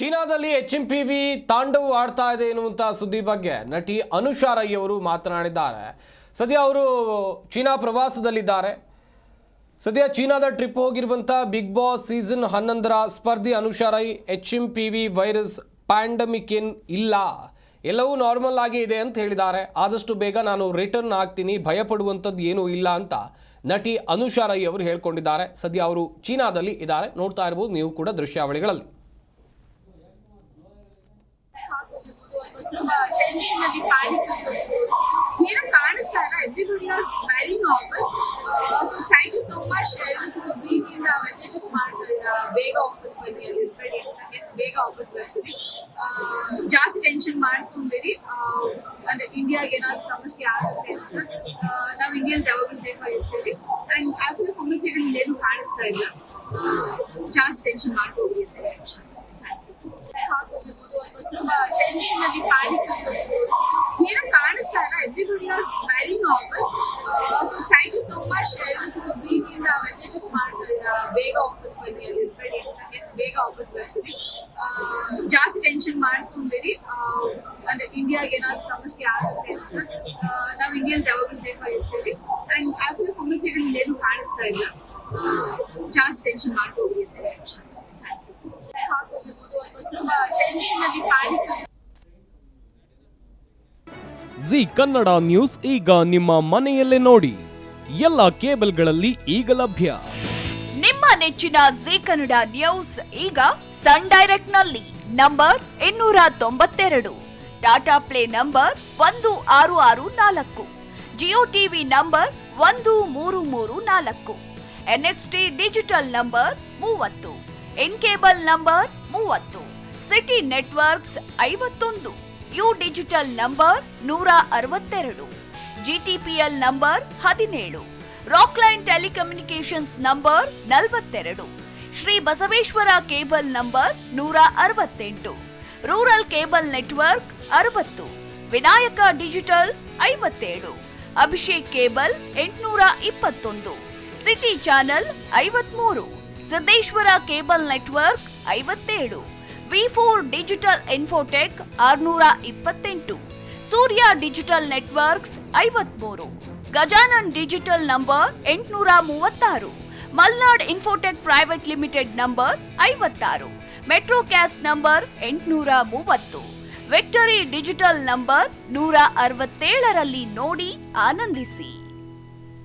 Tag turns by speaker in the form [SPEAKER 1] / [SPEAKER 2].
[SPEAKER 1] ಚೀನಾದಲ್ಲಿ HMPV ತಾಂಡವ ಆಡ್ತಾ ಇದೆ ಎನ್ನುವಂತ ಸುದ್ದಿ ಬಗ್ಗೆ ನಟಿ ಅನುಷಾ ರೈ ಅವರು ಮಾತನಾಡಿದ್ದಾರೆ. ಸದ್ಯ ಅವರು ಚೀನಾ ಪ್ರವಾಸದಲ್ಲಿದ್ದಾರೆ. ಸದ್ಯ ಚೀನಾದ ಟ್ರಿಪ್ ಹೋಗಿರುವಂತ ಬಿಗ್ ಬಾಸ್ ಸೀಸನ್ 11ರ ಸ್ಪರ್ಧಿ Anusha Rai HMPV virus pandemic ಇಲ್ಲ, ಎಲ್ಲವೂ ನಾರ್ಮಲ್ ಆಗಿ ಇದೆ ಅಂತ ಹೇಳಿದ್ದಾರೆ. ಆದಷ್ಟು ಬೇಗ ನಾನು ರಿಟರ್ನ್ ಆಗ್ತೀನಿ, ಭಯಪಡುವಂಥದ್ದು ಏನೂ ಇಲ್ಲ ಅಂತ ನಟಿ ಅನುಷಾ ರೈ ಅವರು ಹೇಳ್ಕೊಂಡಿದ್ದಾರೆ. ಸದ್ಯ ಅವರು ಚೀನಾದಲ್ಲಿ ಇದ್ದಾರೆ, ನೋಡ್ತಾ ಇರಬಹುದು ನೀವು ಕೂಡ ದೃಶ್ಯಾವಳಿಗಳಲ್ಲಿ.
[SPEAKER 2] ಟೆನ್ಷನ್ ಅಲ್ಲಿ ಪ್ಯಾನಿಕ್ ಏನು ಕಾಣಿಸ್ತಾ ಇಲ್ಲ. Everybody are very normal. So thank you so much ಎಲ್ಲರಿಗೂ ಬೀಗಿಂದ ಮೆಸೇಜಸ್ ಮಾಡ್ತಾ ಬೇಗ ವಾಪಸ್ ಬನ್ನಿ ಎವ್ರಿಬಡಿ ಅಂತ. ಎಸ್, ಬೇಗ ವಾಪಸ್ ಬರ್ತೀವಿ. ಜಾಸ್ತಿ ಟೆನ್ಷನ್ ಮಾಡ್ಕೊಂಬೇಡಿ. ಅಂದ್ರೆ ಇಂಡಿಯಾಗೆ ಏನಾದ್ರು ಸಮಸ್ಯೆ ಆಗುತ್ತೆ ಅಂತ ನಾವು ಇಂಡಿಯನ್ಸ್ ಯಾವಾಗಲೂ ಸೇಫ್ ಆಗಿರ್ತೀವಿ. ಅಂಡ್ ಆಗಿನ ಸಮಸ್ಯೆಗಳು ಏನು ಕಾಣಿಸ್ತಾ ಇಲ್ಲ. ಜಾಸ್ತಿ ಟೆನ್ಷನ್ ಮಾಡ್ಕೋಬೇಡಿ. ತುಂಬಾ ಟೆನ್ಷನ್ ಅಲ್ಲಿ ಪ್ಯಾನಿಕ್ ಏನು ಕಾಣಿಸ್ತಾ ಇಲ್ಲ. Everybody are very normal. So thank you so much ಎಲ್ಲರಿಗೂ ಬೀಗಿಂದ ಮೆಸೇಜಸ್ ಮಾಡ್ತಾ ಬೇಗ ವಾಪಸ್ ಬನ್ನಿ ಎವ್ರಿಬಡಿ ಅಂತ. ಎಸ್, ಬೇಗ ವಾಪಸ್ ಬರ್ತೀವಿ. ಜಾಸ್ತಿ ಟೆನ್ಷನ್ ಮಾಡ್ಕೊಂಬೇಡಿ. ಅಂದ್ರೆ ಇಂಡಿಯಾಗೆ ಏನಾದ್ರು ಸಮಸ್ಯೆ ಆಗುತ್ತೆ ಅಂತ ನಾವು ಇಂಡಿಯನ್ಸ್ ಯಾವಾಗಲೂ ಸೇಫ್ ಆಗಿರ್ತೀವಿ. ಅಂಡ್ ಆಗಿನ ಸಮಸ್ಯೆಗಳು ಏನು ಕಾಣಿಸ್ತಾ ಇಲ್ಲ. ಜಾಸ್ತಿ ಟೆನ್ಷನ್ ಮಾಡ್ಕೋಬೇಡಿ. ತುಂಬಾ ಟೆನ್ಷನ್ ಅಲ್ಲಿ ಪ್ಯಾನಿಕ್.
[SPEAKER 3] ಜಿ ಕನ್ನಡ ನ್ಯೂಸ್ ಈಗ ನಿಮ್ಮ ಮನೆಯಲ್ಲೇ ನೋಡಿ, ಎಲ್ಲ ಕೇಬಲ್ಗಳಲ್ಲಿ ಈಗ ಲಭ್ಯ.
[SPEAKER 4] ನಿಮ್ಮ ನೆಚ್ಚಿನ ಜಿ ಕನ್ನಡ ನ್ಯೂಸ್ ಈಗ ಸನ್ ಡೈರೆಕ್ಟ್ ನಲ್ಲಿ number 292, Tata play number 1664, Jio TV number 1334, NXT digital number 30, in cable number 30, city networks 51, U digital number 162, GTPL number 17, Rockline telecommunications number 42, Shri Basaveshwara cable number 168, rural cable network 60, Vinayaka digital 57, Abhishek cable 821, city channel 53, Siddeshwara cable network 57, V4 digital Infotech 628, Surya digital networks 53, Gajanan digital number 836, Malnad Infotech Private Limited number 56, Metrocast number 830, Victory Digital number 167ರಲ್ಲಿ ನೋಡಿ ಆನಂದಿಸಿ.